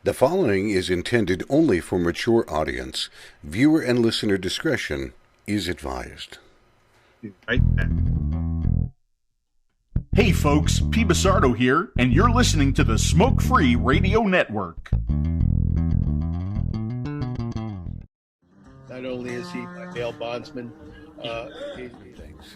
The following is intended only for mature audience. Viewer and listener discretion is advised. Right there. Hey folks, P. Basardo here, and you're listening to the Smoke Free Radio Network. Not only is he my bail bondsman, Thanks.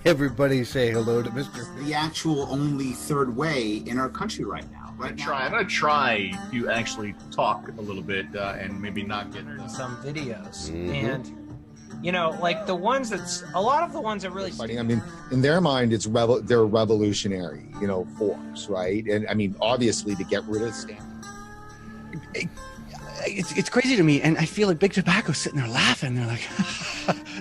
Everybody say hello to Mr. The actual only third way in our country right now. I'm gonna try to actually talk a little bit and maybe not get some videos. And you know, like a lot of the ones that really fighting. I mean, in their mind, they're a revolutionary, force, right? And I mean, obviously, to get rid of Stan. It's crazy to me, and I feel like Big Tobacco's sitting there laughing. They're like,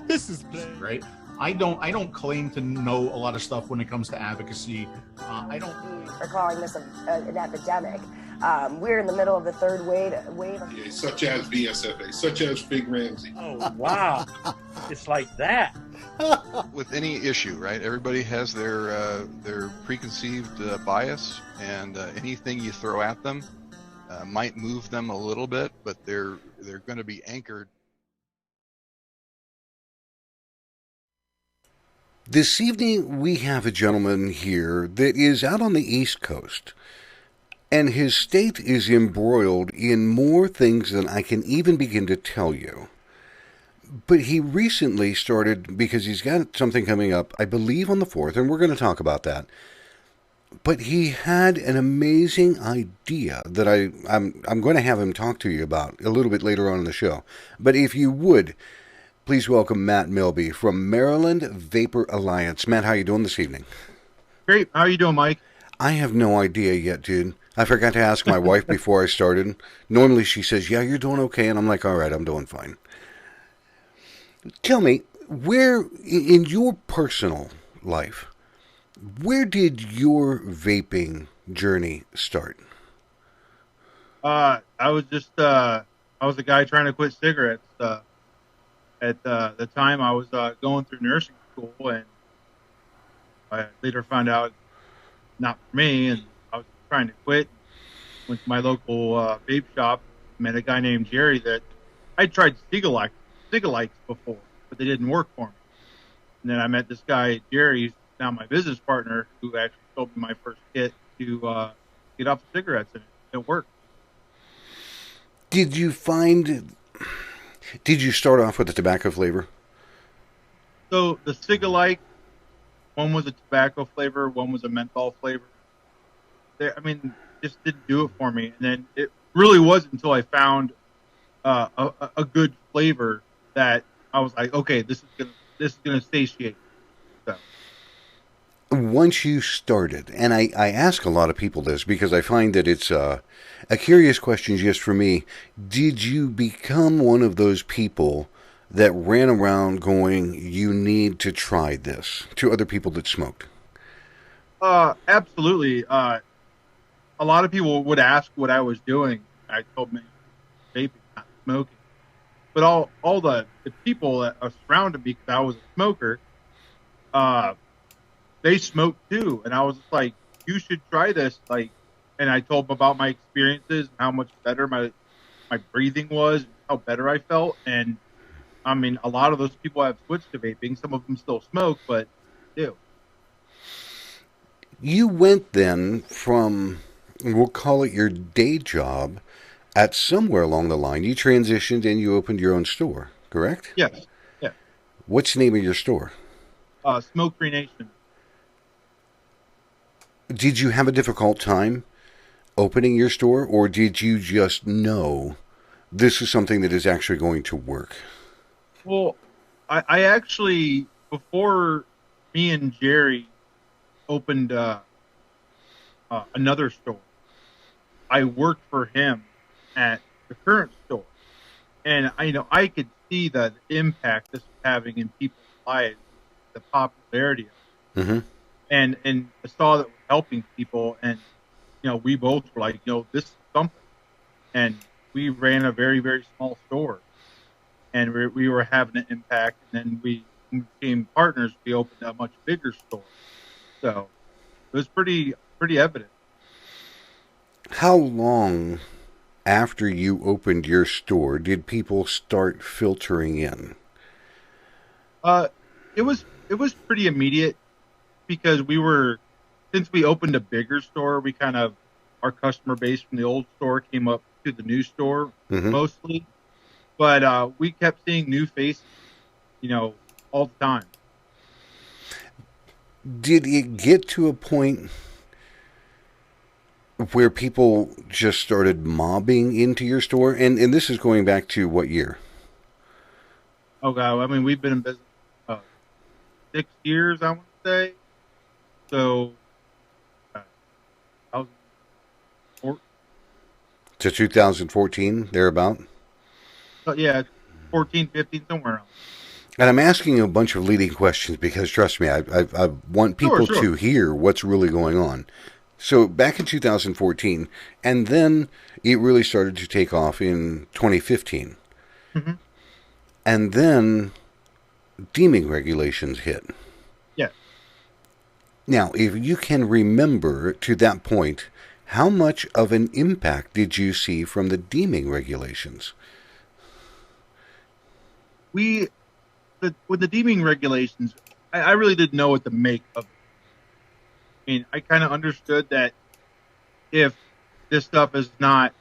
"This is right." I don't claim to know a lot of stuff when it comes to advocacy. I don't. They're calling this an epidemic. We're in the middle of the third wave of... Such as VSFA, such as Fig Ramsey. Oh, wow. It's like that. With any issue, right? Everybody has their preconceived bias, and anything you throw at them might move them a little bit, but they're going to be anchored. This evening, we have a gentleman here that is out on the East Coast, and his state is embroiled in more things than I can even begin to tell you. But he recently started, because he's got something coming up, I believe on the 4th, and we're going to talk about that. But he had an amazing idea that I'm going to have him talk to you about a little bit later on in the show. But if you would, please welcome Matt Milby from Maryland Vapor Alliance. Matt, how you doing this evening? Great. How are you doing, Mike? I have no idea yet, dude. I forgot to ask my wife before I started. Normally she says, yeah, you're doing okay. And I'm like, all right, I'm doing fine. Tell me, where, in your personal life, where did your vaping journey start? I was a guy trying to quit cigarettes. At the time, I was going through nursing school, and I later found out not for me, and I was trying to quit. Went to my local vape shop, met a guy named Jerry that I tried Cigalites before, but they didn't work for me. And then I met this guy, Jerry, who's now my business partner, who actually sold me my first kit to get off the cigarettes, and it worked. Did you start off with a tobacco flavor? So the Cigalite, one was a tobacco flavor, one was a menthol flavor. Just didn't do it for me. And then it really wasn't until I found a good flavor that I was like, okay, this is gonna satiate. So. Once you started, and I ask a lot of people this because I find that it's a curious question just for me, did you become one of those people that ran around going, you need to try this, to other people that smoked? Absolutely. A lot of people would ask what I was doing. I told them vaping, not smoking. But all the people that surrounded me, because I was a smoker, they smoked too. And I was just like, you should try this. And I told them about my experiences, how much better my breathing was, how better I felt. And I mean, a lot of those people have switched to vaping. Some of them still smoke, but do. You went then from, we'll call it your day job, at somewhere along the line, you transitioned and you opened your own store, correct? Yes. Yeah. What's the name of your store? Smoke Free Nation. Did you have a difficult time opening your store, or did you just know this is something that is actually going to work? Well, I actually, before me and Jerry opened another store, I worked for him at the current store. And I could see the impact this was having in people's lives, the popularity of it. Mm-hmm. And I saw that it was helping people, and we both were like, this is something. And we ran a very, very small store, and we were having an impact. And then we became partners. We opened a much bigger store, so it was pretty evident. How long after you opened your store did people start filtering in? It was pretty immediate because since we opened a bigger store, we kind of, our customer base from the old store came up to the new store mostly. But we kept seeing new faces, all the time. Did it get to a point where people just started mobbing into your store? And this is going back to what year? Oh, God. I mean, we've been in business 6 years, I want to say. So, I was to 2014, thereabout? Yeah, 14, 15, somewhere around. And I'm asking you a bunch of leading questions because, trust me, I want people to hear what's really going on. So back in 2014, and then it really started to take off in 2015. And then deeming regulations hit. Yeah. Now, if you can remember to that point, how much of an impact did you see from the deeming regulations? With the deeming regulations, I really didn't know what to make of it. I mean, I kind of understood that if this stuff is not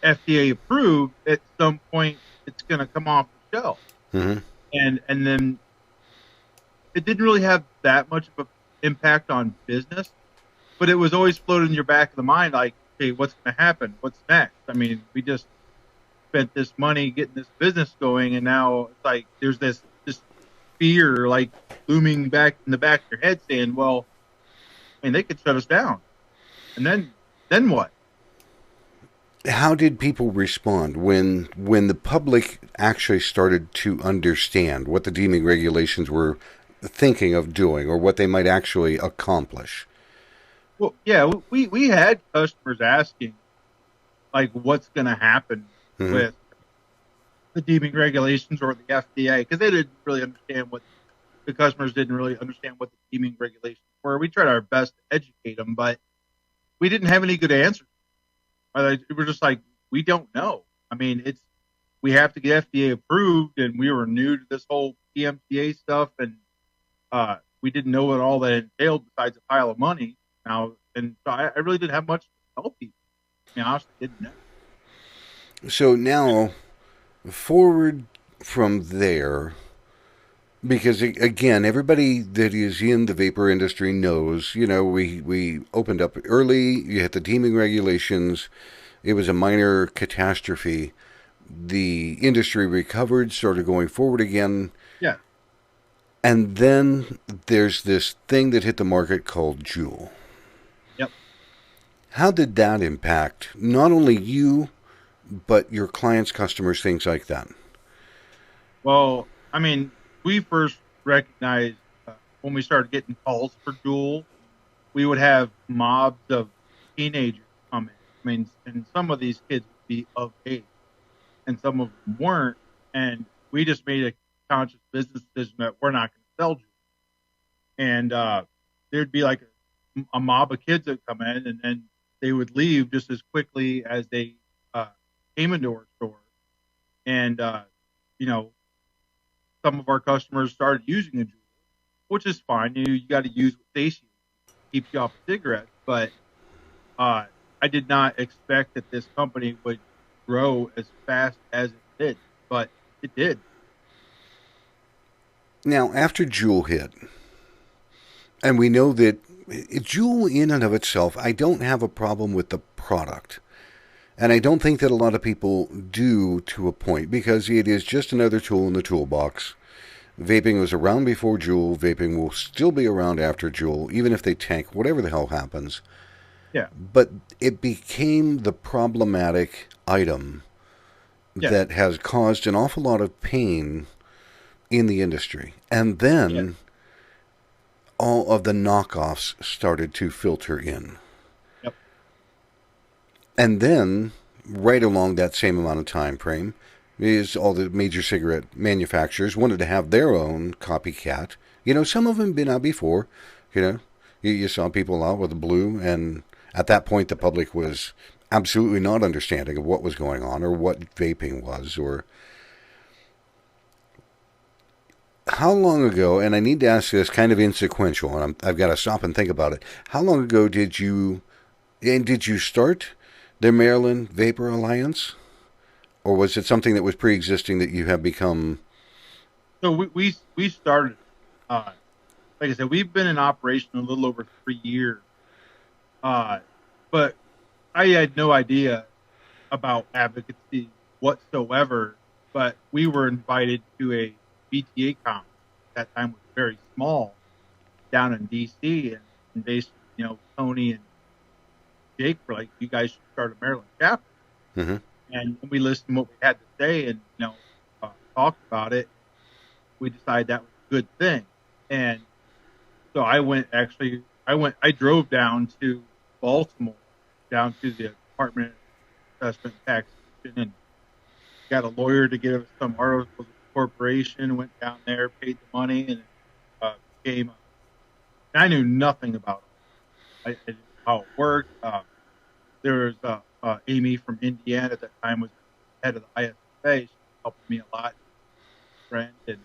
FDA approved, at some point it's going to come off the shelf. And then it didn't really have that much of an impact on business, but it was always floating in your back of the mind, like, hey, what's going to happen? What's next? I mean, we just spent this money getting this business going, and now it's like there's this fear like looming back in the back of your head saying, well, I mean, they could shut us down. And then what? How did people respond when the public actually started to understand what the deeming regulations were thinking of doing or what they might actually accomplish? Well, yeah, we had customers asking, like, what's going to happen with the deeming regulations or the FDA, because they didn't really understand the customers didn't really understand what the deeming regulations were. We tried our best to educate them, but we didn't have any good answers. We're just like, we don't know. I mean, we have to get FDA approved, and we were new to this whole PMTA stuff, and we didn't know what all that entailed besides a pile of money. Now, and so I really didn't have much to tell people. I mean, I honestly didn't know. So now, forward from there, because again, everybody that is in the vapor industry knows, we opened up early, you hit the deeming regulations, it was a minor catastrophe. The industry recovered, started going forward again. Yeah. And then there's this thing that hit the market called Juul. Yep. How did that impact not only you, but your clients, customers, things like that? Well, I mean, we first recognized when we started getting calls for Juul, we would have mobs of teenagers come in. I mean, and some of these kids would be of age, and some of them weren't. And we just made a conscious business decision that we're not going to sell Juul. And there'd be like a mob of kids that come in, and then they would leave just as quickly as they came into our store. And, some of our customers started using a Juul, which is fine. You got to use what satiates you, keeps you off of cigarettes. But I did not expect that this company would grow as fast as it did, but it did. Now, after Juul hit, and we know that Juul in and of itself, I don't have a problem with the product. And I don't think that a lot of people do to a point, because it is just another tool in the toolbox. Vaping was around before Juul. Vaping will still be around after Juul, even if they tank, whatever the hell happens. Yeah. But it became the problematic item that has caused an awful lot of pain in the industry. And then all of the knockoffs started to filter in. And then, right along that same amount of time frame, is all the major cigarette manufacturers wanted to have their own copycat. Some of them been out before. You saw people out with the blue and At that point, the public was absolutely not understanding of what was going on or what vaping was, or how long ago, and I need to ask this kind of insequential, and I've got to stop and think about it. How long ago did you start the Maryland Vapor Alliance? Or was it something that was pre-existing that you have become? So we started, like I said, we've been in operation a little over 3 years. But I had no idea about advocacy whatsoever. But we were invited to a BTA conference. That time was very small, down in DC, and basically, Tony and Jake were like, "You guys should start a Maryland chapter." Mm-hmm. And we listened to what we had to say, and talked about it. We decided that was a good thing, and so I drove down to Baltimore, down to the Department of Assessment and Taxation, and got a lawyer to give us some articles of corporation. Went down there, paid the money, and became. And I knew nothing about it. I didn't know how it worked. There was Amy from Indiana at that time was head of the ISFA. She helped me a lot, friend, and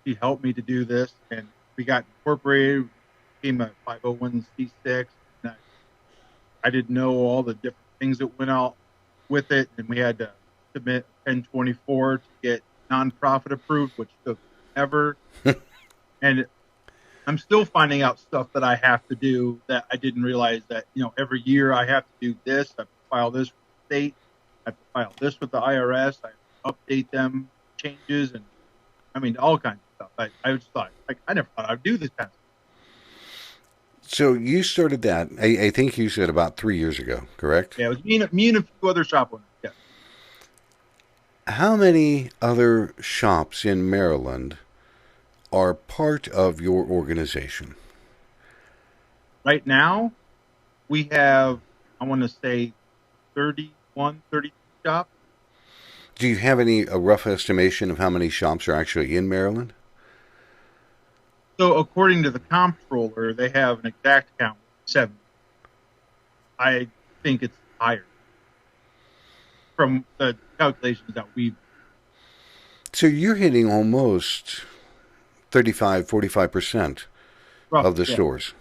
she helped me to do this. And we got incorporated, became a 501c6. And I didn't know all the different things that went out with it, and we had to submit a 1024 to get nonprofit approved, which took ever. And I'm still finding out stuff that I have to do that I didn't realize that, every year I have to do this. I have to file this with the state. I have to file this with the IRS. I have to update them, changes, and all kinds of stuff. I just thought, I never thought I'd do this kind of stuff. So you started that, I think you said about 3 years ago, correct? Yeah, it was me and a few other shop owners. Yeah. How many other shops in Maryland are part of your organization? Right now, we have, I want to say, 31, 32 shops. Do you have a rough estimation of how many shops are actually in Maryland? So according to the comptroller, they have an exact count, 7. I think it's higher from the calculations that we've. So you're hitting almost 45% of the stores.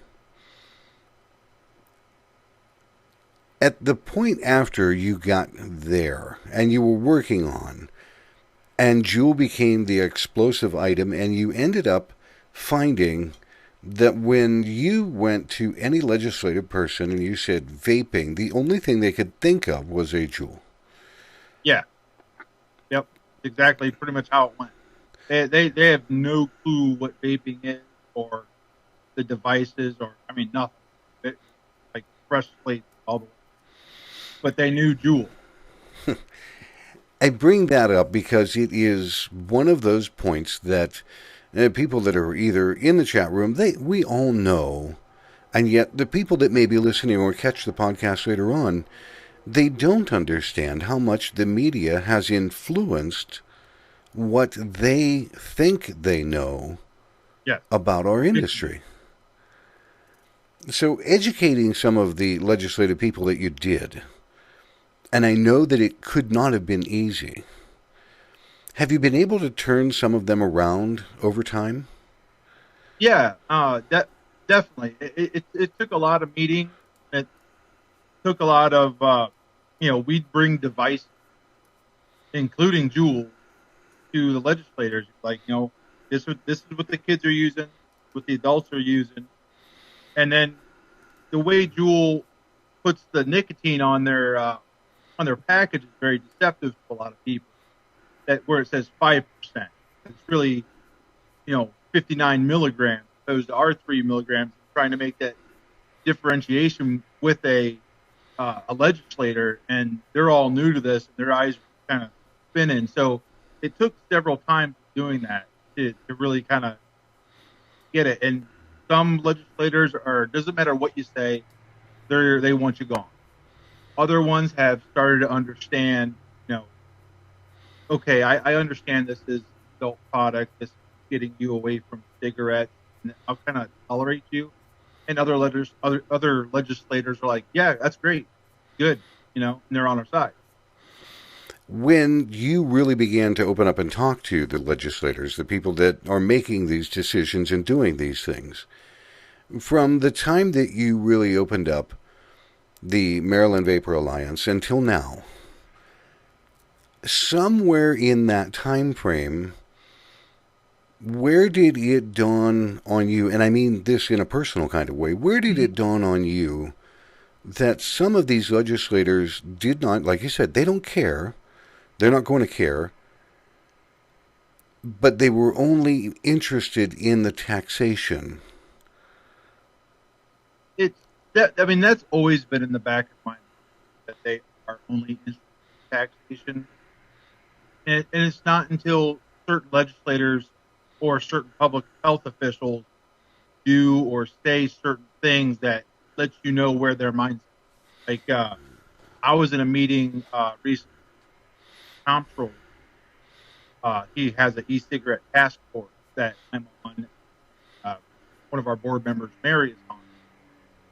At the point after you got there and you were working on, and Juul became the explosive item, and you ended up finding that when you went to any legislative person and you said vaping, the only thing they could think of was a Juul. Yeah. Yep. Exactly. Pretty much how it went. They have no clue what vaping is or the devices or nothing. Like fresh slate all the way. But they knew Juul. I bring that up because it is one of those points that people that are either in the chat room, we all know, and yet the people that may be listening or catch the podcast later on, they don't understand how much the media has influenced what they think they know about our industry. So educating some of the legislative people that you did, and I know that it could not have been easy. Have you been able to turn some of them around over time? Yeah, definitely. It took a lot of meetings. It took a lot of, we'd bring devices, including Juul, to the legislators. Like, this is what the kids are using, what the adults are using. And then the way Juul puts the nicotine on their package is very deceptive to a lot of people. That where it says 5%, it's really, 59 milligrams opposed to our 3 milligrams. Trying to make that differentiation with a legislator, and they're all new to this, and their eyes are kind of spinning. So it took several times doing that to really kind of get it. And some legislators doesn't matter what you say, they want you gone. Other ones have started to understand, okay, I understand this is adult product, this is getting you away from cigarettes, and I'll kind of tolerate you. and other legislators are like, yeah, that's great, good, and they're on our side. When you really began to open up and talk to the legislators, the people that are making these decisions and doing these things, from the time that you really opened up the Maryland Vapor Alliance until now, somewhere in that time frame, where did it dawn on you, and I mean this in a personal kind of way, where did it dawn on you that some of these legislators did not, like you said, they don't care, they're not going to care, but they were only interested in the taxation? That's always been in the back of my mind, that they are only interested in taxation. And it's not until certain legislators or certain public health officials do or say certain things that lets you know where their mind's at. Like, I was in a meeting recently, Comptroller. He has an e-cigarette task force that I'm on. One of our board members, Mary, is on.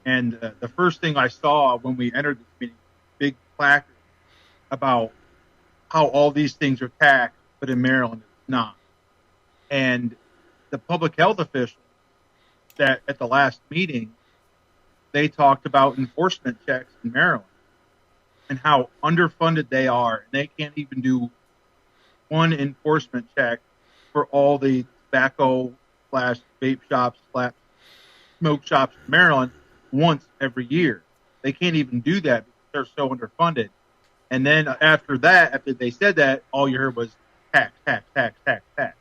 And the first thing I saw when we entered this meeting, big placard about how all these things are taxed, but in Maryland it's not. And the public health officials that at the last meeting, they talked about enforcement checks in Maryland and how underfunded they are. And they can't even do one enforcement check for all the tobacco / vape shops / smoke shops in Maryland once every year. They can't even do that because they're so underfunded. And then after they said that, all you heard was tax, tax, tax, tax, tax.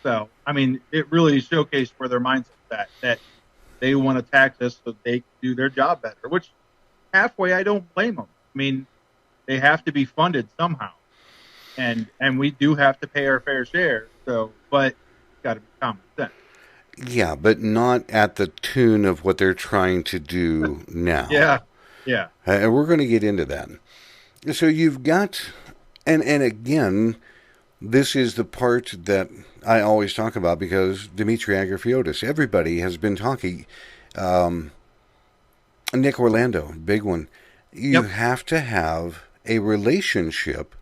So, I mean, it really showcased where their mindset's at, that they want to tax us so they can do their job better, which halfway I don't blame them. I mean, they have to be funded somehow. And we do have to pay our fair share. So, but it's got to be common sense. Yeah, but not at the tune of what they're trying to do now. Yeah. And we're going to get into that. So you've got, and again, this is the part that I always talk about because Dimitri Agrafiotis, everybody has been talking. Nick Orlando, big one. You have to have a relationship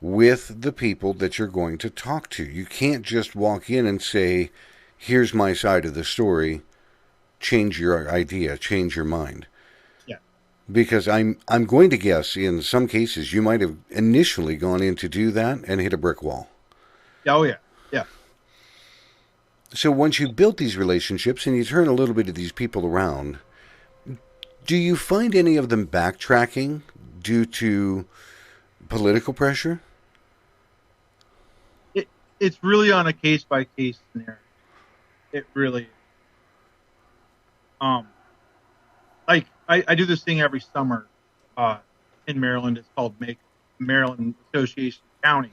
with the people that you're going to talk to. You can't just walk in and say, here's my side of the story, change your idea, change your mind. Yeah. Because I'm going to guess in some cases you might have initially gone in to do that and hit a brick wall. Oh, yeah. Yeah. So once you built these relationships and you turn a little bit of these people around, do you find any of them backtracking due to political pressure? It's really on a case-by-case scenario. It really is. Like I do this thing every summer in Maryland. It's called Maryland Association of Counties,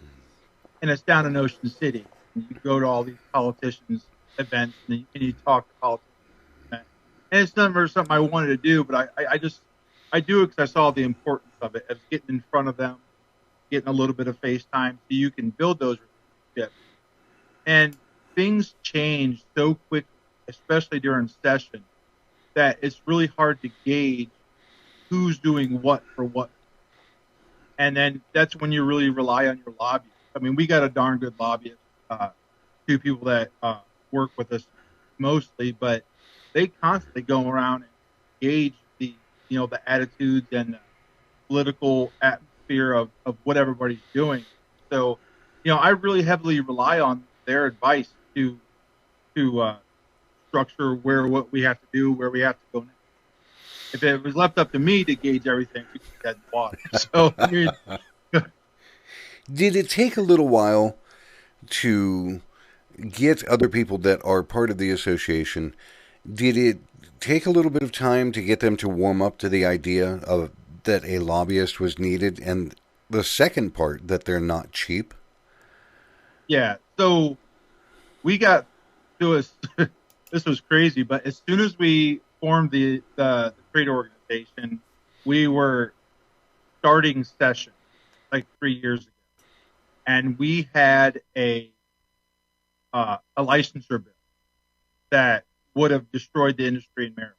and it's down in Ocean City. And you go to all these politicians' events and you talk to politicians. And it's never something I wanted to do, but I do it because I saw the importance of it, of getting in front of them, getting a little bit of face time so you can build those relationships. And things change so quickly, especially during session, that it's really hard to gauge who's doing what for what. And then that's when you really rely on your lobbyists. I mean, we got a darn good lobbyist, two people that work with us mostly, but they constantly go around and gauge the attitudes and the political atmosphere of what everybody's doing. So, I really heavily rely on their advice to structure what we have to do, where we have to go next. If it was left up to me to gauge everything, we'd be dead in the water. So, I mean, did it take a little while to get other people that are part of the association? Did it take a little bit of time to get them to warm up to the idea of that a lobbyist was needed, and the second part, that they're not cheap? Yeah. So we got to us. This was crazy, but as soon as we formed the trade organization, we were starting session like 3 years ago, and we had a licensure bill that would have destroyed the industry in Maryland.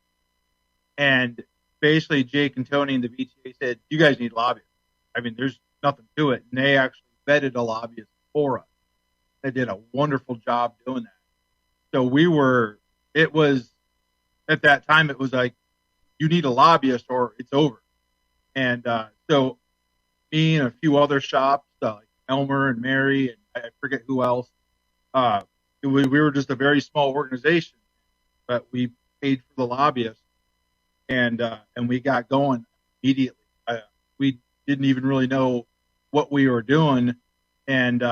And basically, Jake and Tony and the VTA said, "You guys need lobbyists. I mean, there's nothing to it." And they actually vetted a lobbyist for us. They did a wonderful job doing that. So it was, at that time, it was like, you need a lobbyist or it's over. And so me and a few other shops, like Elmer and Mary, and I forget who else, we were just a very small organization, but we paid for the lobbyist, and we got going immediately. We didn't even really know what we were doing, and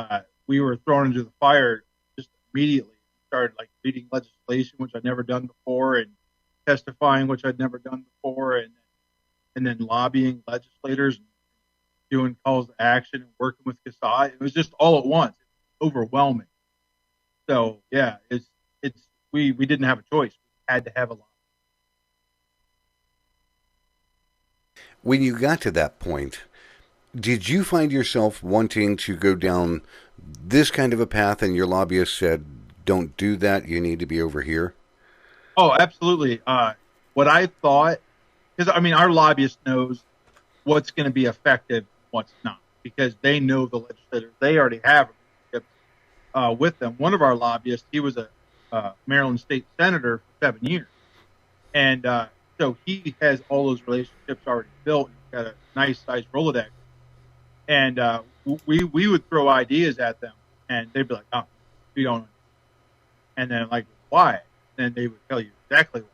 we were thrown into the fire just immediately. Started like reading legislation, which I'd never done before, and testifying, which I'd never done before, and then lobbying legislators, and doing calls to action, and working with CASA. It was just all at once. It was overwhelming. So yeah, we didn't have a choice. We had to have a lobby. When you got to that point, did you find yourself wanting to go down this kind of a path, and your lobbyist said, "Don't do that. You need to be over here"? Oh, absolutely. What I thought, because I mean, our lobbyist knows what's going to be effective, and what's not, because they know the legislators. They already have relationships with them. One of our lobbyists, he was a Maryland state senator for 7 years, and so he has all those relationships already built. He's got a nice sized Rolodex, and we would throw ideas at them, and they'd be like, "Oh, we don't know." And then like, "Why?" And they would tell you exactly why.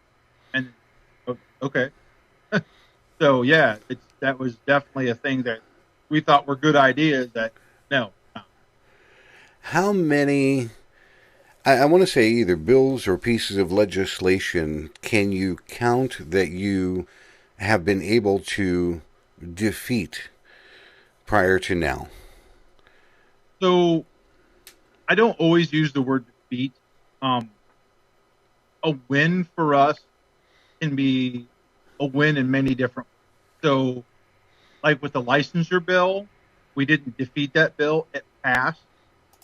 And okay. So yeah, that was definitely a thing that we thought were good ideas that no. How many, I want to say either bills or pieces of legislation, can you count that you have been able to defeat prior to now? So I don't always use the word defeat. A win for us can be a win in many different ways. So like with the licensure bill, we didn't defeat that bill. It passed,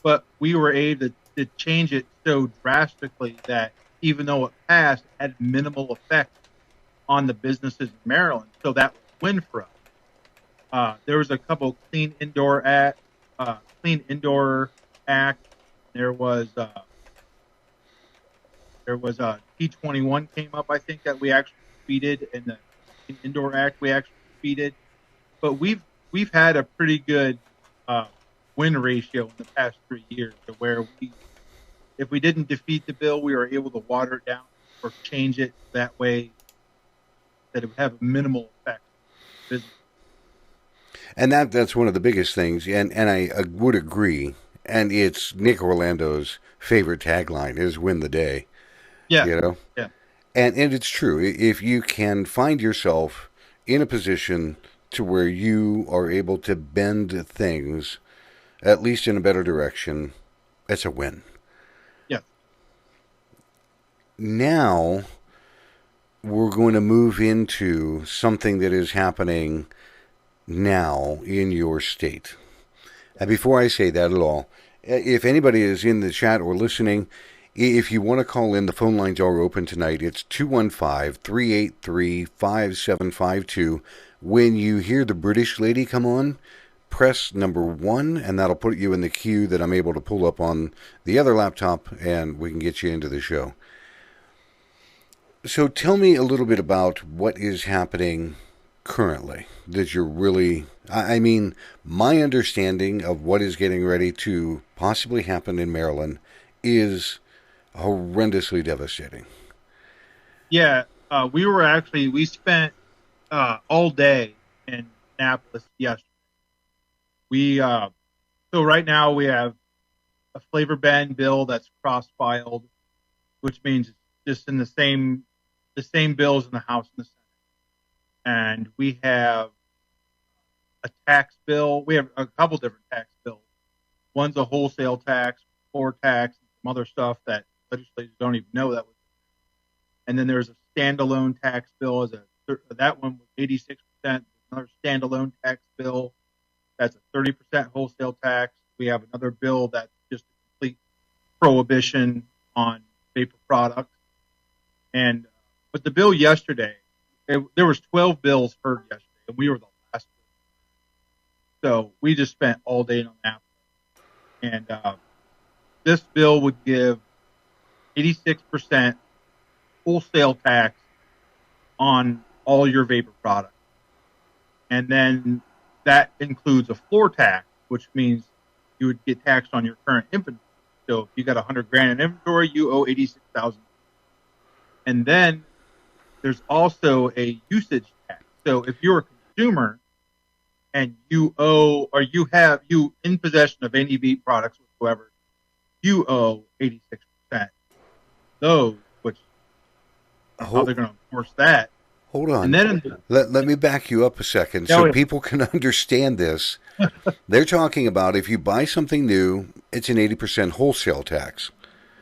but we were able to change it so drastically that even though it passed, it had minimal effect on the businesses in Maryland. So that was a win for us. There was a couple Clean Indoor Act. There was a T21 came up, I think, that we actually defeated, and the Clean Indoor Act we actually defeated. But we've had a pretty good win ratio in the past 3 years, to where if we didn't defeat the bill, we were able to water it down or change it that way that it would have a minimal effect on business. And that's one of the biggest things, and I would agree. And it's Nick Orlando's favorite tagline is "Win the day." Yeah, you know. Yeah, and it's true. If you can find yourself in a position to where you are able to bend things, at least in a better direction, it's a win. Yeah. Now we're going to move into something that is happening now in your state. And before I say that at all, if anybody is in the chat or listening, if you want to call in, the phone lines are open tonight. It's 215-383-5752. When you hear the British lady come on, press number 1, and that'll put you in the queue that I'm able to pull up on the other laptop, and we can get you into the show. So tell me a little bit about what is happening currently that you're really, I mean, my understanding of what is getting ready to possibly happen in Maryland is horrendously devastating. Yeah, we spent all day in Annapolis yesterday. So right now we have a flavor ban bill that's cross-filed, which means it's just in the same bills in the House and the Senate. And we have a tax bill. We have a couple different tax bills. One's a wholesale tax, floor tax, and some other stuff that legislators don't even know that was. And then there's a standalone tax bill. That one was 86%. Another standalone tax bill that's a 30% wholesale tax. We have another bill that's just a complete prohibition on vapor products. But the bill yesterday, there was 12 bills heard yesterday, and we were the last. So we just spent all day on that. And this bill would give 86% wholesale tax on all your vapor products. And then that includes a floor tax, which means you would get taxed on your current inventory. So if you got $100,000 in inventory, you owe $86,000. And then there's also a usage tax. So if you're a consumer and you owe, or you in possession of any vape products whatsoever, you owe 86%. Those, which how they're going to enforce that. Hold on. And then let me back you up a second so people can understand this. They're talking about if you buy something new, it's an 80% wholesale tax.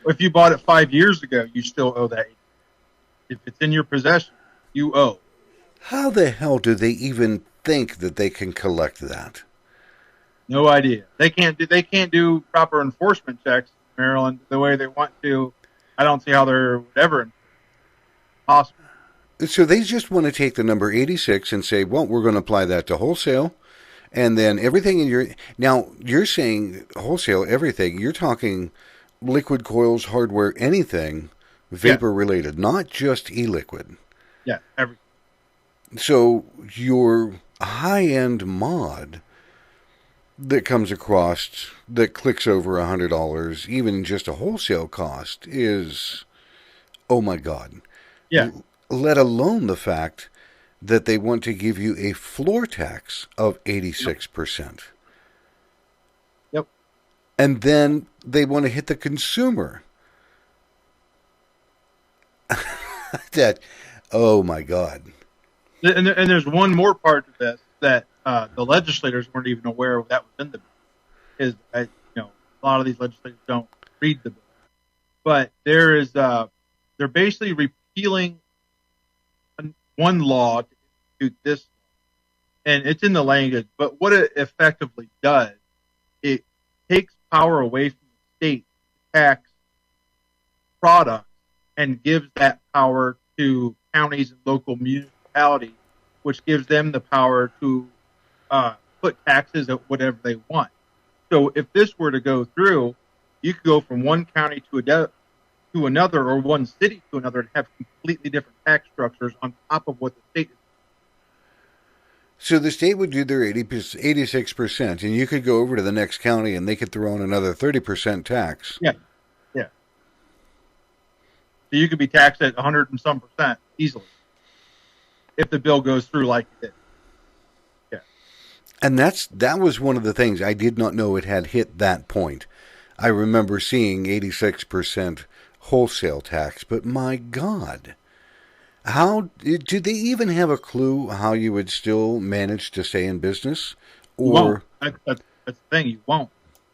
If you bought it 5 years ago, you still owe that. If it's in your possession, you owe. How the hell do they even think that they can collect that? No idea. They can't do proper enforcement checks in Maryland the way they want to. I don't see how they're ever possible. So they just want to take the number 86 and say, well, we're going to apply that to wholesale. And then everything in your... Now, you're saying wholesale everything. You're talking liquid coils, hardware, anything vapor-related, not just e-liquid. Yeah, everything. So your high-end mod that comes across, that clicks over $100, even just a wholesale cost, is, oh my God. Yeah. Let alone the fact that they want to give you a floor tax of 86%. Yep. And then they want to hit the consumer. Oh my God. And there's one more part to this that the legislators weren't even aware of that was in the bill. A lot of these legislators don't read the bill. But they're basically repealing one law to institute this, and it's in the language, but what it effectively does, it takes power away from the state to tax products and gives that power to counties and local municipalities, which gives them the power to put taxes at whatever they want. So if this were to go through, you could go from one county to another, or one city to another, and have completely different tax structures on top of what the state is. So the state would do their 86%, and you could go over to the next county and they could throw in another 30% tax. Yeah. So you could be taxed at 100 and some percent easily if the bill goes through like it did. Yeah. And that was one of the things I did not know it had hit that point. I remember seeing 86% wholesale tax, but my God, how do they even have a clue how you would still manage to stay in business? Or that's the thing, you won't.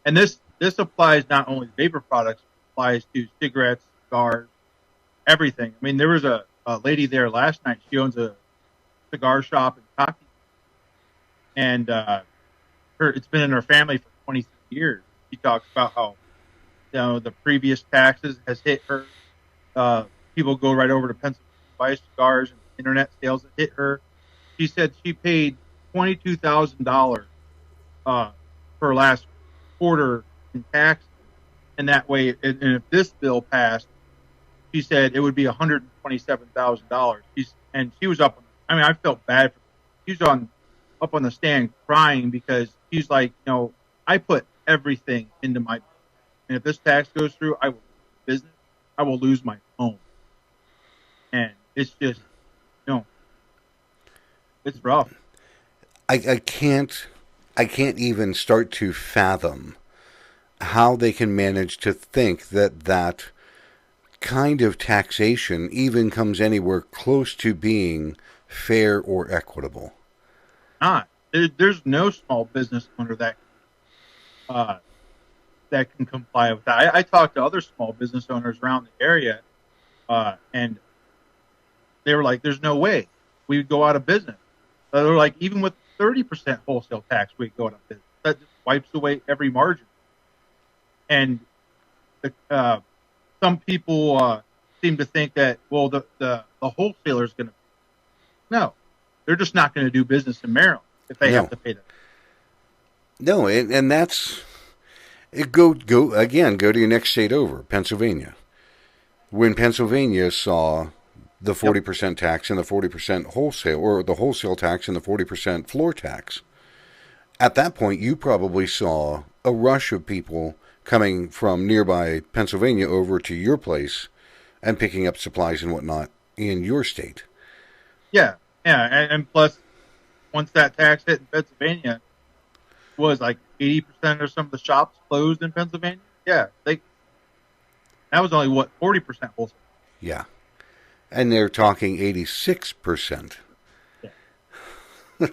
And this applies not only to vapor products, it applies to cigarettes, cigars, everything. I mean, there was a lady there last night. She owns a cigar shop in Cocky, and it's been in her family for 23 years. She talks about how the previous taxes has hit her. People go right over to Pennsylvania to buy cigars, and internet sales that hit her. She said she paid $22,000 for last quarter in taxes, and that way, and if this bill passed, she said it would be $127,000. She was up. I mean, I felt bad for her. She was up on the stand crying because she's like, I put everything into my. And if this tax goes through, I will lose business. I will lose my home. And it's just, it's rough. I can't even start to fathom how they can manage to think that kind of taxation even comes anywhere close to being fair or equitable. There's no small business owner that can comply with that. I talked to other small business owners around the area, and they were like, there's no way we would go out of business. They were like, even with 30% wholesale tax, we'd go out of business. That just wipes away every margin. And some people seem to think that, well, the wholesaler's going to. No, they're just not going to do business in Maryland if they have to pay that. No, and that's go to your next state over, Pennsylvania. When Pennsylvania saw the 40% tax and the 40% wholesale, or the wholesale tax and the 40% floor tax, at that point you probably saw a rush of people coming from nearby Pennsylvania over to your place and picking up supplies and whatnot in your state. Yeah, and plus, once that tax hit in Pennsylvania, was like 80% or some of the shops closed in Pennsylvania. Yeah, that was only 40% wholesale. Yeah, and they're talking 86%. Yeah.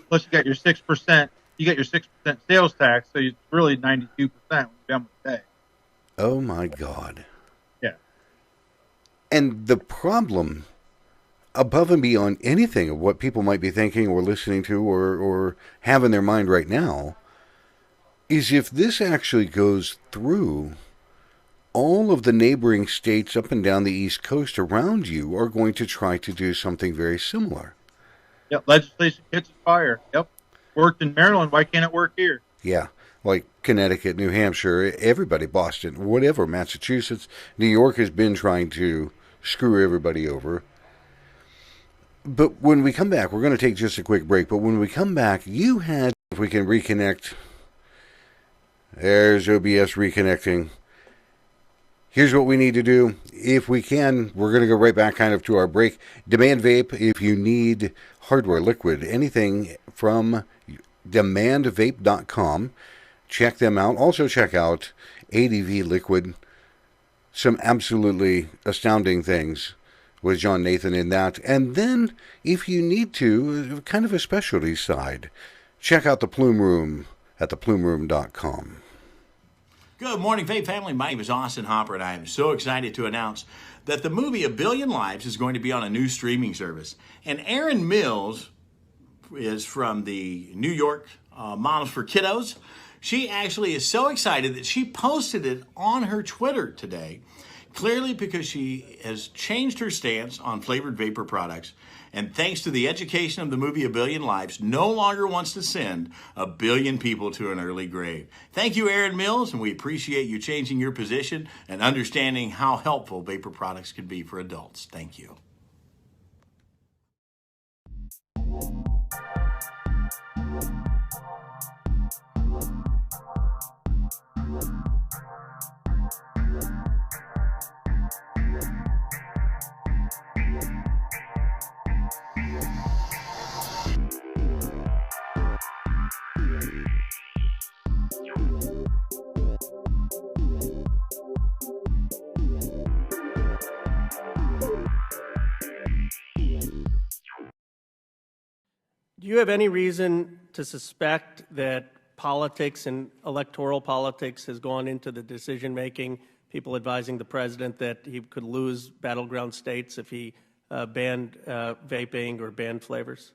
Plus, you got your 6%. You get your 6% sales tax, so it's really 92% when you're done with the day. Oh my God! Yeah, and the problem, above and beyond anything of what people might be thinking or listening to or have in their mind right now, is if this actually goes through, all of the neighboring states up and down the East Coast around you are going to try to do something very similar. Yep, legislation catches fire. Yep, worked in Maryland. Why can't it work here? Yeah, like Connecticut, New Hampshire, everybody, Boston, whatever, Massachusetts, New York has been trying to screw everybody over. But when we come back, we're going to take just a quick break, but when we come back, if we can reconnect. There's OBS reconnecting. Here's what we need to do. If we can, we're going to go right back kind of to our break. Demand Vape, if you need hardware, liquid, anything from demandvape.com, check them out. Also check out ADV Liquid. Some absolutely astounding things with John Nathan in that. And then, if you need to, kind of a specialty side, check out the Plume Room at theplumeroom.com. Good morning, Vape family. My name is Austin Hopper, and I am so excited to announce that the movie A Billion Lives is going to be on a new streaming service. And Erin Mills is from the New York Moms for Kiddos. She actually is so excited that she posted it on her Twitter today, clearly because she has changed her stance on flavored vapor products, and thanks to the education of the movie A Billion Lives, no longer wants to send 1 billion people to an early grave. Thank you, Erin Mills, and we appreciate you changing your position and understanding how helpful vapor products can be for adults. Thank you. Do you have any reason to suspect that politics and electoral politics has gone into the decision-making, people advising the president that he could lose battleground states if he banned vaping or banned flavors?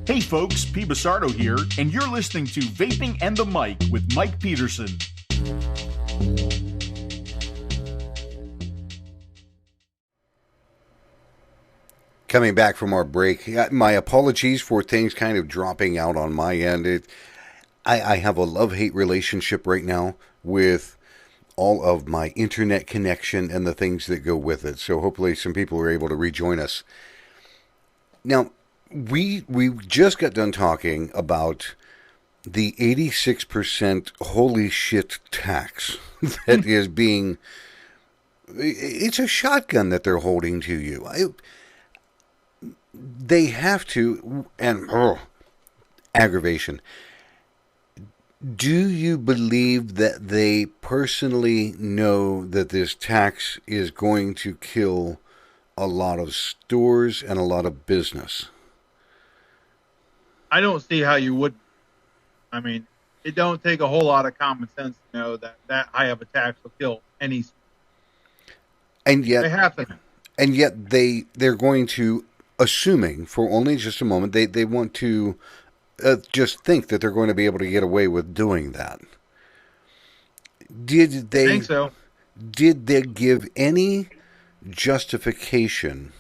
Hey folks, P. Basardo here, and you're listening to Vaping and the Mic with Mike Peterson. Coming back from our break, my apologies for things kind of dropping out on my end. I have a love-hate relationship right now with all of my internet connection and the things that go with it. So hopefully some people are able to rejoin us. Now, we just got done talking about the 86% holy shit tax that is being... It's a shotgun that they're holding to you. They have to, and aggravation. Do you believe that they personally know that this tax is going to kill a lot of stores and a lot of business? I don't see how you would. I mean, it don't take a whole lot of common sense to know that high of a tax will kill any. And yet, they have to. And yet, they're going to, assuming for only just a moment, they want to just think that they're going to be able to get away with doing that. Did they? I think so. Did they give any justification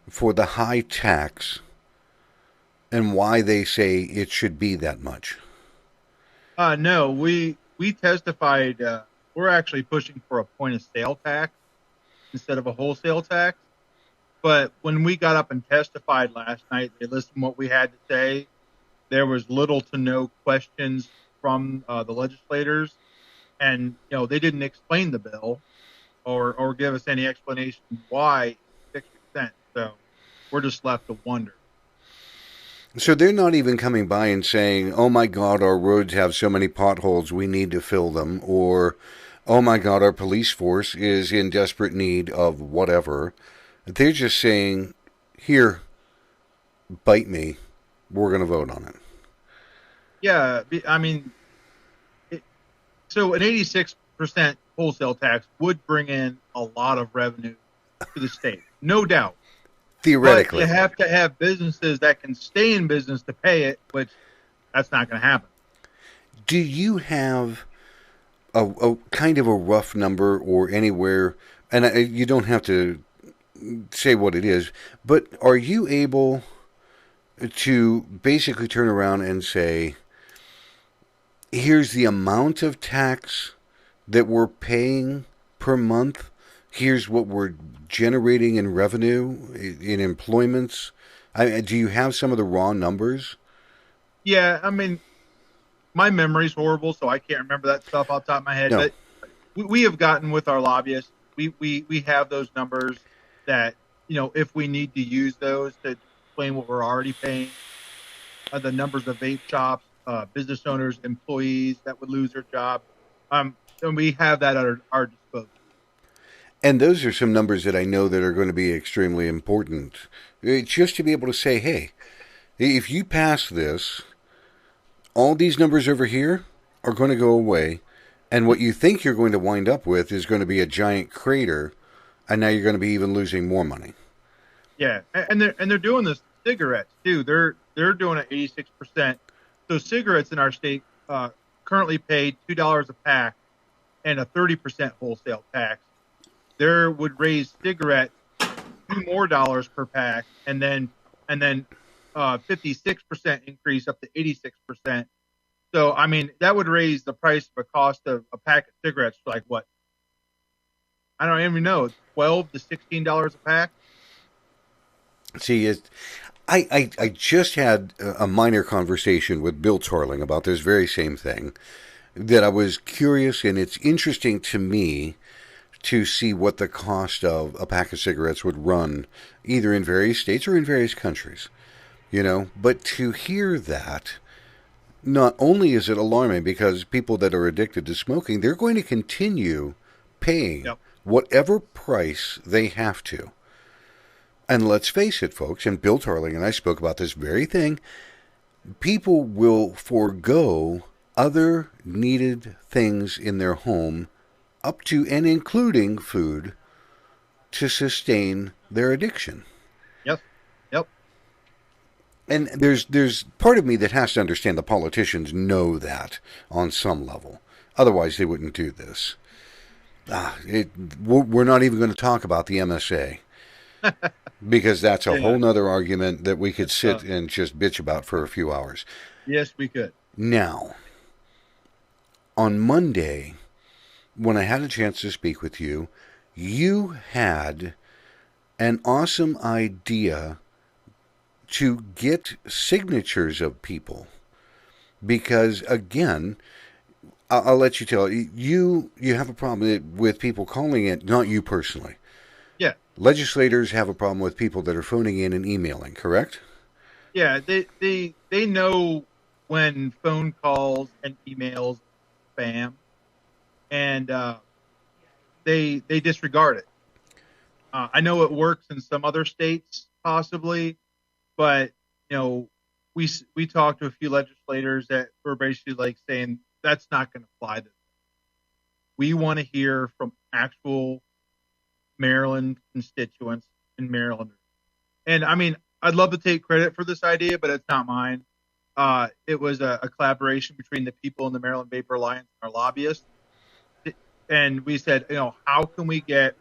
for the high tax and why they say it should be that much? No, we testified. We're actually pushing for a point of sale tax instead of a wholesale tax. But when we got up and testified last night, they listened to what we had to say. There was little to no questions from the legislators, and they didn't explain the bill or give us any explanation why 6%. So we're just left to wonder. So they're not even coming by and saying, "Oh my God, our roads have so many potholes, we need to fill them," or "Oh my God, our police force is in desperate need of whatever." They're just saying, "Here, bite me. We're going to vote on it." Yeah, I mean, so an 86% wholesale tax would bring in a lot of revenue to the state, no doubt. Theoretically. But you have to have businesses that can stay in business to pay it, which that's not going to happen. Do you have a kind of a rough number or anywhere, and you don't have to say what it is, but are you able to basically turn around and say, here's the amount of tax that we're paying per month, here's what we're generating in revenue, in employments? Do you have some of the raw numbers? Yeah, I mean, my memory's horrible, so I can't remember that stuff off the top of my head. No. But we have gotten with our lobbyists. We have those numbers that, if we need to use those to explain what we're already paying, the numbers of vape shops, business owners, employees that would lose their job. And we have that at our disposal. And those are some numbers that I know that are going to be extremely important. It's just to be able to say, hey, if you pass this, all these numbers over here are going to go away, and what you think you're going to wind up with is going to be a giant crater, and now you're going to be even losing more money. Yeah, and they're doing this with cigarettes too. They're doing it 86%. So cigarettes in our state currently pay $2 a pack and a 30% wholesale tax. There would raise cigarettes $2 more per pack, and then 56% increase up to 86%. So I mean that would raise the price of a cost of a pack of cigarettes to like what? I don't even know, $12 to $16 a pack. See, I just had a minor conversation with Bill Torling about this very same thing, that I was curious, and it's interesting to me to see what the cost of a pack of cigarettes would run, either in various states or in various countries, But to hear that, not only is it alarming because people that are addicted to smoking, they're going to continue paying whatever price they have to. And let's face it, folks, and Bill Tarling and I spoke about this very thing, people will forego other needed things in their home, up to and including food, to sustain their addiction. Yep. And there's part of me that has to understand the politicians know that on some level. Otherwise, they wouldn't do this. We're not even going to talk about the MSA. Because that's a whole nother argument that we could sit and just bitch about for a few hours. Yes, we could. Now, on Monday, when I had a chance to speak with you, you had an awesome idea to get signatures of people. Because, again, I'll let you tell, you have a problem with people calling it, not you personally. Yeah. Legislators have a problem with people that are phoning in and emailing, correct? Yeah, they know when phone calls and emails spam, and they disregard it. I know it works in some other states possibly, but we talked to a few legislators that were basically like saying that's not going to fly. We want to hear from actual Maryland constituents and Marylanders. And I mean, I'd love to take credit for this idea, but it's not mine. It was a collaboration between the people in the Maryland Vapor Alliance and our lobbyists. and we said, how can we get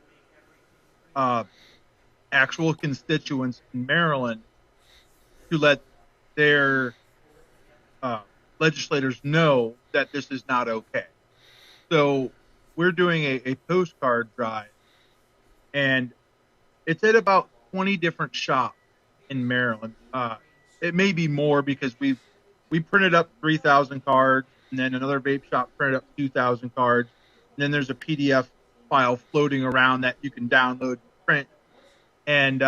actual constituents in Maryland to let their legislators know that this is not okay. So we're doing a postcard drive, and it's at about 20 different shops in Maryland. It may be more because we printed up 3,000 cards, and then another vape shop printed up 2,000 cards, and then there's a PDF file floating around that you can download and print. And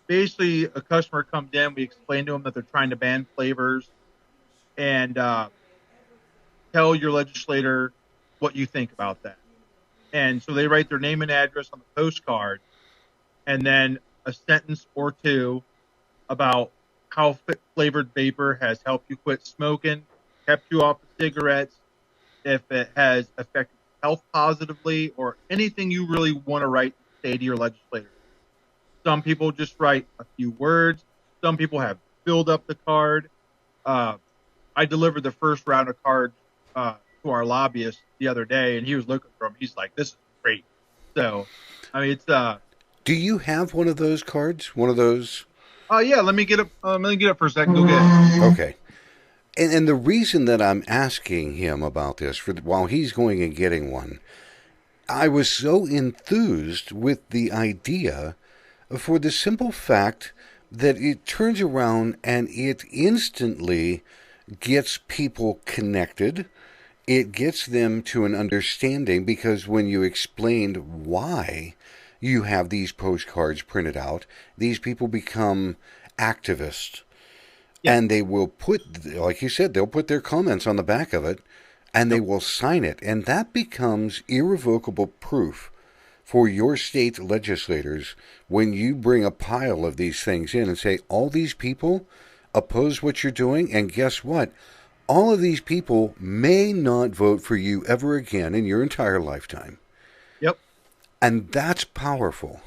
basically, a customer comes in, we explain to them that they're trying to ban flavors, and tell your legislator what you think about that. And so they write their name and address on the postcard, and then a sentence or two about how flavored vapor has helped you quit smoking, kept you off of cigarettes, if it has affected health positively, or anything you really want to write and say to your legislator. Some people just write a few words. Some people have filled up the card. I delivered the first round of cards to our lobbyist the other day, and he was looking for them. He's like, "This is great." So, I mean, it's. Do you have one of those cards? One of those? Yeah. Let me get it. Let me get it for a second. Go get it. Okay. And the reason that I'm asking him about this, while he's going and getting one, I was so enthused with the idea, for the simple fact that it turns around and it instantly gets people connected. It gets them to an understanding, because when you explained why you have these postcards printed out, these people become activists. Yeah. And they will put, like you said, they'll put their comments on the back of it, and they will sign it. And that becomes irrevocable proof for your state legislators when you bring a pile of these things in and say, all these people oppose what you're doing, and guess what? All of these people may not vote for you ever again in your entire lifetime. Yep. And that's powerful.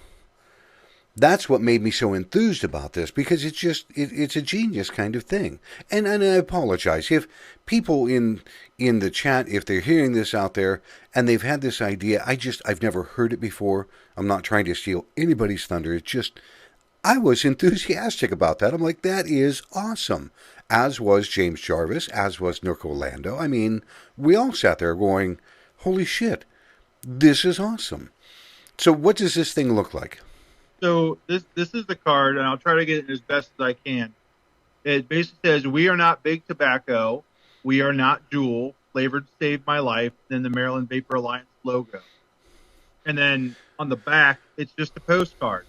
That's what made me so enthused about this, because it's a genius kind of thing. And I apologize if people in the chat, if they're hearing this out there and they've had this idea, I've never heard it before. I'm not trying to steal anybody's thunder. It's just, I was enthusiastic about that. I'm like, that is awesome. As was James Jarvis, as was Nook Orlando. I mean, we all sat there going, holy shit, this is awesome. So what does this thing look like? So this is the card, and I'll try to get it as best as I can. It basically says, "We are not big tobacco. We are not Juul. Flavored saved my life." Then the Maryland Vapor Alliance logo. And then on the back, it's just a postcard.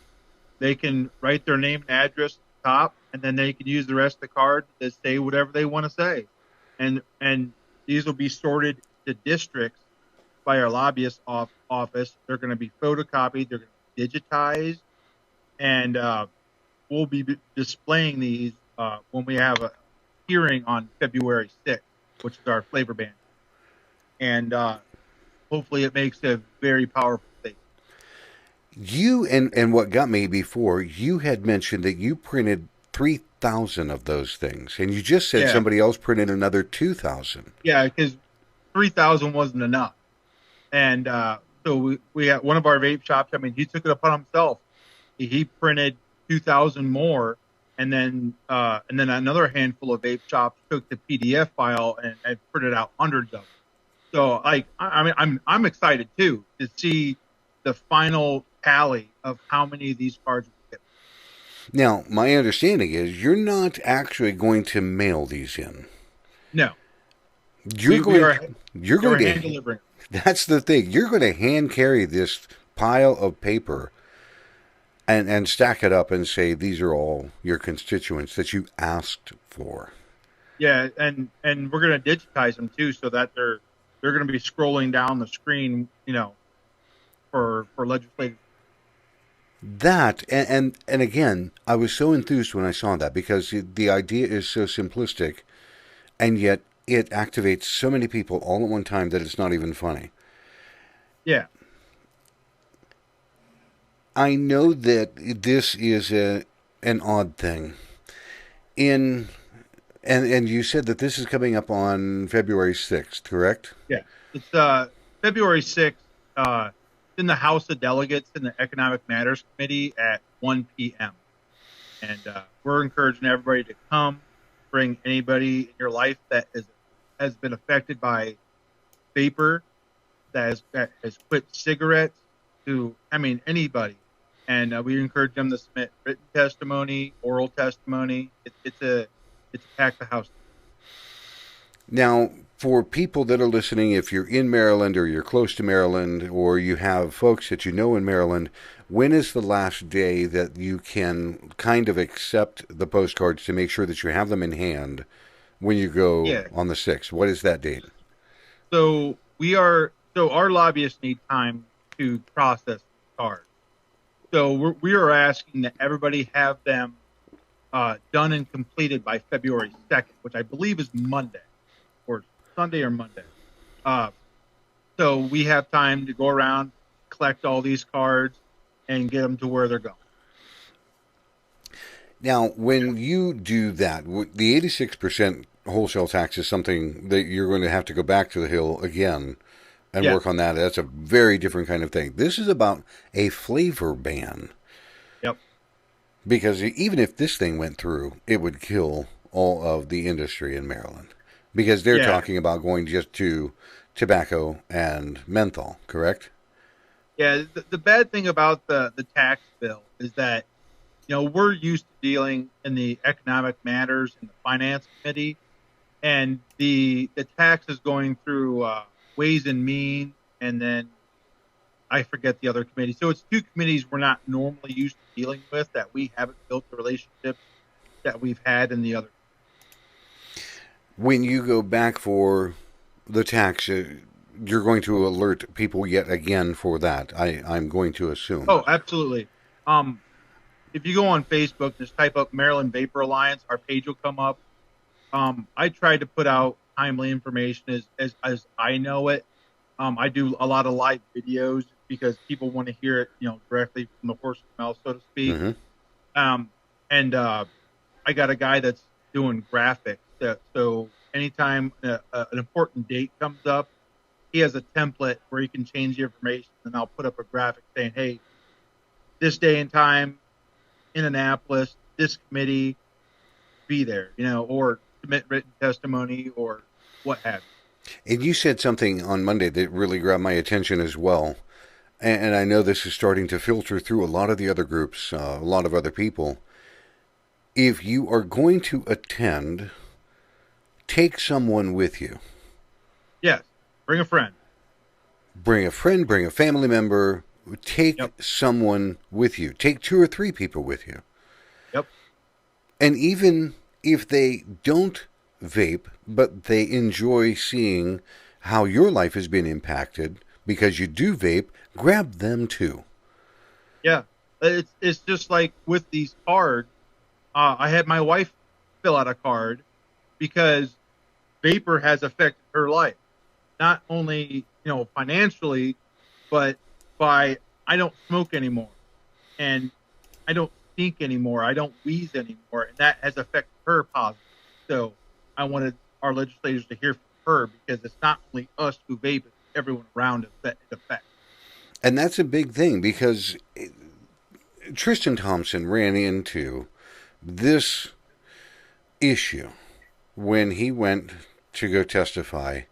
They can write their name and address at the top, and then they can use the rest of the card to say whatever they want to say. And these will be sorted to districts by our lobbyist office. They're going to be photocopied. They're going to be digitized. And we'll be displaying these when we have a hearing on February 6th, which is our flavor ban. And hopefully it makes a very powerful statement. You, and what got me before, you had mentioned that you printed 3,000 of those things. And you just said somebody else printed another 2,000. Yeah, because 3,000 wasn't enough. And so we had one of our vape shops, I mean, he took it upon himself. He printed 2,000 more, and then another handful of vape shops took the PDF file and printed out hundreds of them. So, I'm excited too to see the final tally of how many of these cards we get. Now, my understanding is you're not actually going to mail these in. No, you're going to hand delivering. That's the thing. You're going to hand carry this pile of paper. And stack it up and say, these are all your constituents that you asked for. Yeah, and we're going to digitize them too, so that they're going to be scrolling down the screen, for legislators. That, and again, I was so enthused when I saw that, because the idea is so simplistic, and yet it activates so many people all at one time that it's not even funny. Yeah. I know that this is an odd thing. And you said that this is coming up on February 6th, correct? Yeah. It's February 6th, in the House of Delegates in the Economic Matters Committee at 1 p.m. And we're encouraging everybody to come, bring anybody in your life that has been affected by vapor, that has quit cigarettes, anybody. And we encourage them to submit written testimony, oral testimony. It's a pack the house. Now, for people that are listening, if you're in Maryland or you're close to Maryland or you have folks that you know in Maryland, when is the last day that you can kind of accept the postcards to make sure that you have them in hand when you go on the 6th? What is that date? So our lobbyists need time to process the cards. So we are asking that everybody have them done and completed by February 2nd, which I believe is Monday, or Sunday or Monday. So we have time to go around, collect all these cards, and get them to where they're going. Now, when you do that, the 86% wholesale tax is something that you're going to have to go back to the Hill again and work on that. That's a very different kind of thing. This is about a flavor ban. Yep. Because even if this thing went through, it would kill all of the industry in Maryland. Because they're talking about going just to tobacco and menthol, correct? Yeah, the bad thing about the tax bill is that, we're used to dealing in the Economic Matters and the Finance Committee, and the tax is going through Ways and Means, and then I forget the other committee. So it's two committees we're not normally used to dealing with, that we haven't built the relationships that we've had in the other. When you go back for the tax, you're going to alert people yet again for that, I'm going to assume. Oh, absolutely. If you go on Facebook, just type up Maryland Vapor Alliance, our page will come up. I try to put out timely information as I know it. I do a lot of live videos because people want to hear it, directly from the horse's mouth, so to speak. Mm-hmm. I got a guy that's doing graphics. So anytime an important date comes up, he has a template where he can change the information, and I'll put up a graphic saying, hey, this day and time in Annapolis, this committee, be there, or submit written testimony or what have you. And you said something on Monday that really grabbed my attention as well. And I know this is starting to filter through a lot of the other groups, a lot of other people. If you are going to attend, take someone with you. Yes. Bring a friend. Bring a friend, bring a family member. Take someone with you. Take 2 or 3 people with you. Yep. And even if they don't vape, but they enjoy seeing how your life has been impacted because you do vape, grab them too. Yeah. It's just like with these cards. I had my wife fill out a card because vapor has affected her life. Not only, financially, but by I don't smoke anymore, and I don't stink anymore. I don't wheeze anymore, and that has affected her positively. So I wanted our legislators to hear from her, because it's not only us who vape, it's everyone around us that it affects. And that's a big thing, because Tristan Thompson ran into this issue when he went to go testify,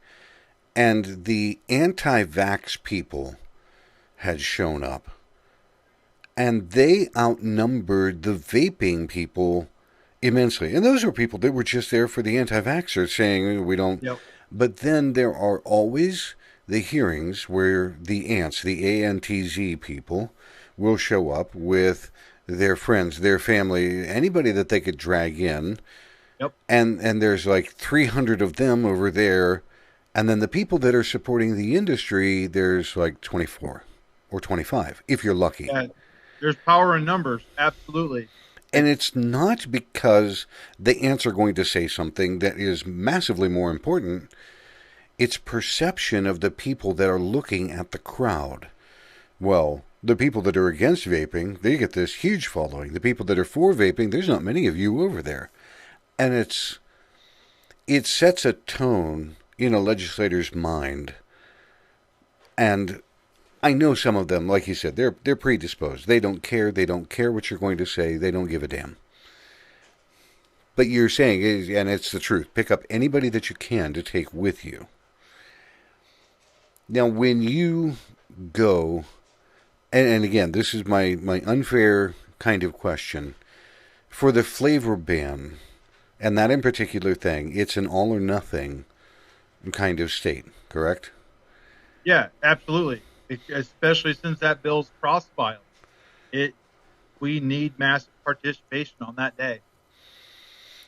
and the anti-vax people had shown up, and they outnumbered the vaping people immensely. And those were people that were just there for the anti-vaxxers saying, we don't. Yep. But then there are always the hearings where the ants, the ANTZ people, will show up with their friends, their family, anybody that they could drag in. Yep. And there's like 300 of them over there. And then the people that are supporting the industry, there's like 24 or 25, if you're lucky. Yeah, there's power in numbers, absolutely. And it's not because the ants are going to say something that is massively more important. It's perception of the people that are looking at the crowd. Well, the people that are against vaping, they get this huge following. The people that are for vaping, there's not many of you over there. And it sets a tone in a legislator's mind And I know some of them, like you said, they're predisposed. They don't care. They don't care what you're going to say. They don't give a damn. But you're saying, and it's the truth, pick up anybody that you can to take with you. Now, when you go, and again, this is my unfair kind of question, for the flavor ban, and that in particular thing, it's an all or nothing kind of state, correct? Yeah, absolutely. Especially since that bill's cross-filed. We need massive participation on that day.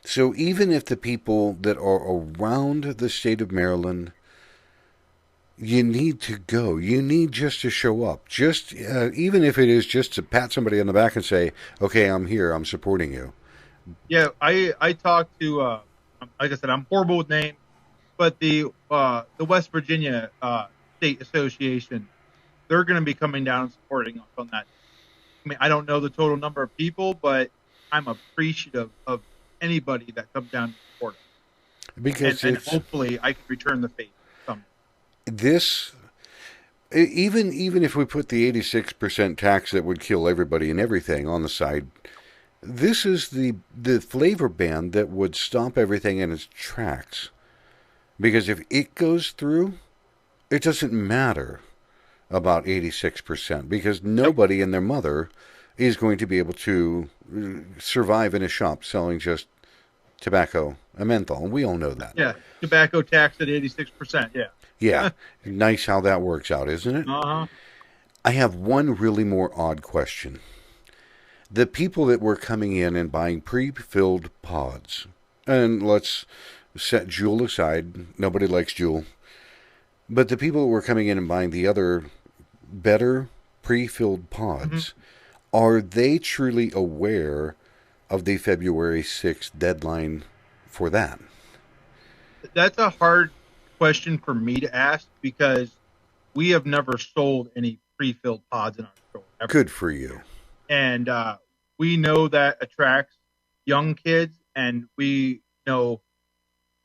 So even if the people that are around the state of Maryland, you need to go. You need just to show up. Just even if it is just to pat somebody on the back and say, "Okay, I'm here. I'm supporting you." Yeah, I talked to like I said, I'm horrible with names, but the West Virginia State Association, they're going to be coming down and supporting us on that. I mean, I don't know the total number of people, but I'm appreciative of anybody that comes down to support us. Because and hopefully I can return the favor someday. This, even if we put the 86% tax that would kill everybody and everything on the side, this is the flavor ban that would stop everything in its tracks. Because if it goes through, it doesn't matter about 86%, because nobody and their mother is going to be able to survive in a shop selling just tobacco and menthol. And we all know that. Yeah, tobacco tax at 86%, yeah. Yeah, nice how that works out, isn't it? Uh-huh. I have one really more odd question. The people that were coming in and buying pre-filled pods, and let's set Juul aside, nobody likes Juul, but the people that were coming in and buying the other better pre-filled pods, are they truly aware of the February 6th deadline for that? That's a hard question for me to ask because we have never sold any pre-filled pods in our store. Ever. Good for you. And we know that attracts young kids, and we know.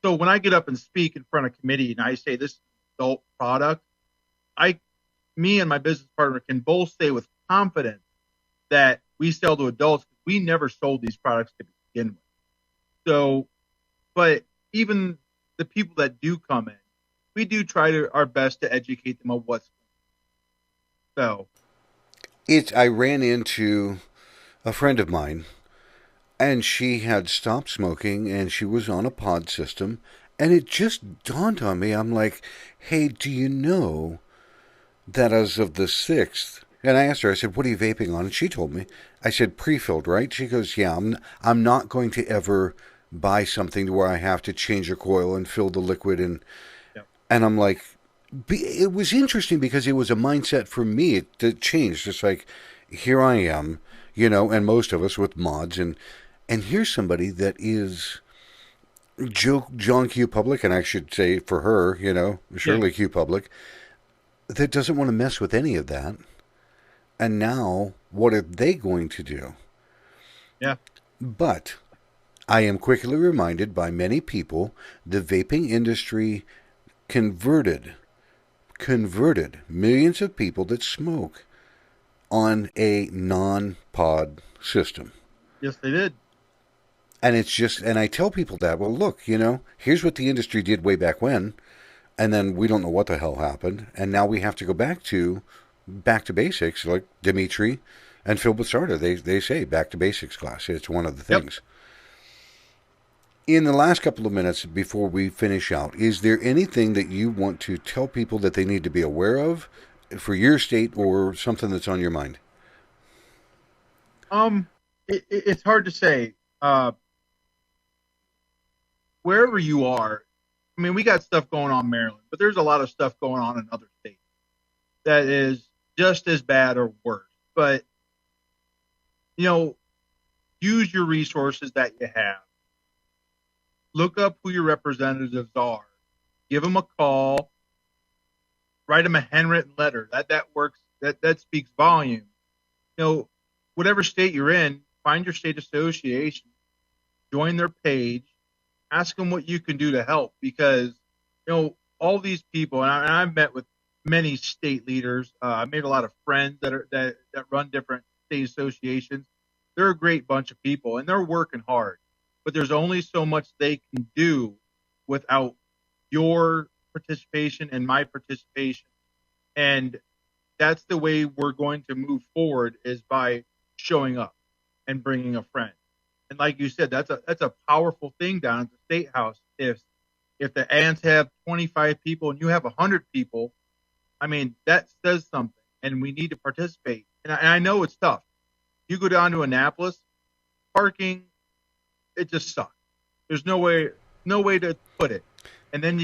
So when I get up and speak in front of committee and I say this is an adult product, me and my business partner can both say with confidence that we sell to adults. We never sold these products to begin with. So, but even the people that do come in, we do try our best to educate them on what's going on. So, I ran into a friend of mine, and she had stopped smoking, and she was on a pod system, and it just dawned on me. I'm like, hey, do you know that as of the 6th, and I asked her, I said, what are you vaping on? And she told me. I said, pre-filled, right? She goes, yeah, I'm not going to ever buy something to where I have to change a coil and fill the liquid. And I'm like, it was interesting because it was a mindset for me that changed. It's like, here I am, and most of us with mods. And here's somebody that is John Q. Public, and I should say for her, Shirley Q. Public, that doesn't want to mess with any of that. And now, what are they going to do? Yeah. But I am quickly reminded by many people, the vaping industry converted millions of people that smoke on a non-pod system. Yes, they did. And it's just, and I tell people that, well, look, here's what the industry did way back when, and then we don't know what the hell happened, and now we have to go back to basics, like Dimitri and Phil Bassarda. They say back to basics class. It's one of the things. In the last couple of minutes before we finish out, is there anything that you want to tell people that they need to be aware of for your state or something that's on your mind? It's hard to say. Wherever you are, I mean, we got stuff going on in Maryland, but there's a lot of stuff going on in other states that is just as bad or worse. But, use your resources that you have. Look up who your representatives are. Give them a call. Write them a handwritten letter. That works. That speaks volume. Whatever state you're in, find your state association, join their page, ask them what you can do to help, because all these people, and I've met with many state leaders. I made a lot of friends that run different state associations. They're a great bunch of people, and they're working hard. But there's only so much they can do without your participation and my participation. And that's the way we're going to move forward, is by showing up and bringing a friend. And like you said, that's a powerful thing down at the State House. If the ants have 25 people and you have 100 people, I mean, that says something, and we need to participate. And I know it's tough. You go down to Annapolis, parking, it just sucks. There's no way to put it. And then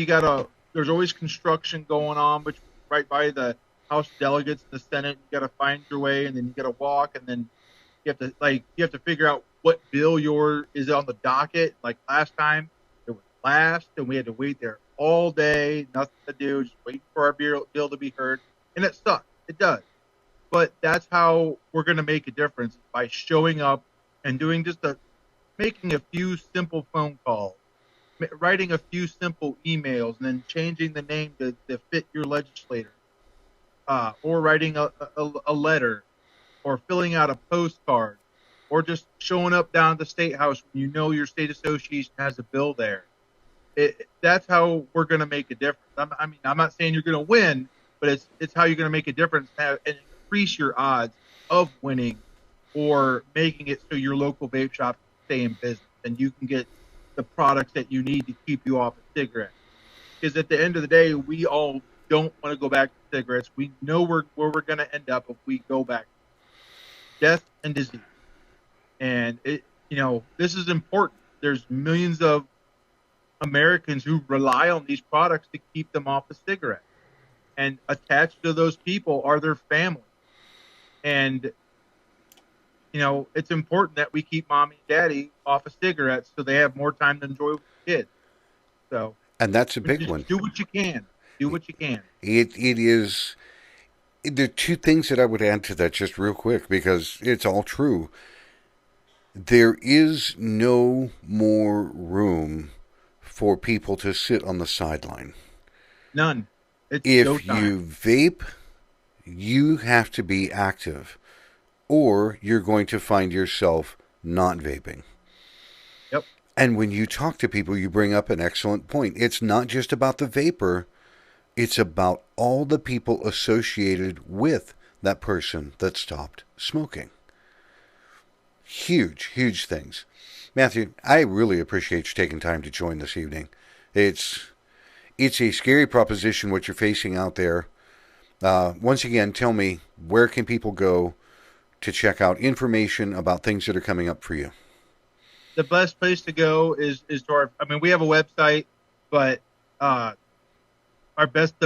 there's always construction going on, which right by the House delegates in the Senate. You got to find your way, and then you got to walk, and then you have to figure out what bill is on the docket. Like last time, it was last, and we had to wait there all day, nothing to do, just waiting for our bill to be heard, and it sucks. It does. But that's how we're going to make a difference, by showing up and doing making a few simple phone calls, writing a few simple emails, and then changing the name to fit your legislator, or writing a letter, or filling out a postcard, or just showing up down at the State House when you know your state association has a bill there. That's how we're going to make a difference. I'm not saying you're going to win, but it's how you're going to make a difference and increase your odds of winning, or making it so your local vape shop can stay in business and you can get the products that you need to keep you off of cigarettes. Because at the end of the day, we all don't want to go back to cigarettes. We know where we're going to end up if we go back. Death and disease. And this is important. There's millions of Americans who rely on these products to keep them off of cigarettes. And attached to those people are their families. And it's important that we keep mommy and daddy off of cigarettes so they have more time to enjoy with kids. So, and that's a big one. Do what you can. Do what you can. It is. There are two things that I would add to that just real quick, because it's all true. There is no more room for people to sit on the sideline. None. If you vape, you have to be active, or you're going to find yourself not vaping. Yep. And when you talk to people, you bring up an excellent point. It's not just about the vapor. It's about all the people associated with that person that stopped smoking. Huge, huge things. Matthew, I really appreciate you taking time to join this evening. It's a scary proposition what you're facing out there. Once again, tell me, where can people go to check out information about things that are coming up for you? The best place to go is to we have a website, but the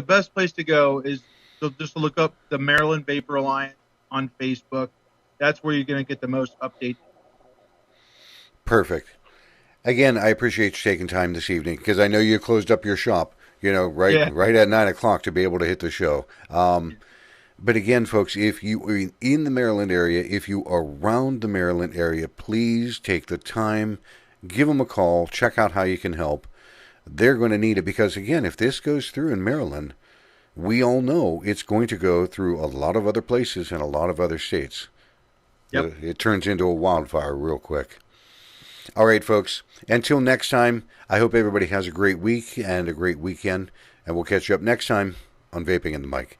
best place to go is just to look up the Maryland Vapor Alliance on Facebook. That's where you're going to get the most updates. Perfect. Again, I appreciate you taking time this evening, because I know you closed up your shop, right at 9 o'clock to be able to hit the show. But again, folks, if you are in the Maryland area, if you are around the Maryland area, please take the time, give them a call, check out how you can help. They're going to need it, because, again, if this goes through in Maryland, we all know it's going to go through a lot of other places and a lot of other states. Yep. It turns into a wildfire real quick. All right, folks, until next time, I hope everybody has a great week and a great weekend, and we'll catch you up next time on Vaping and the Mic.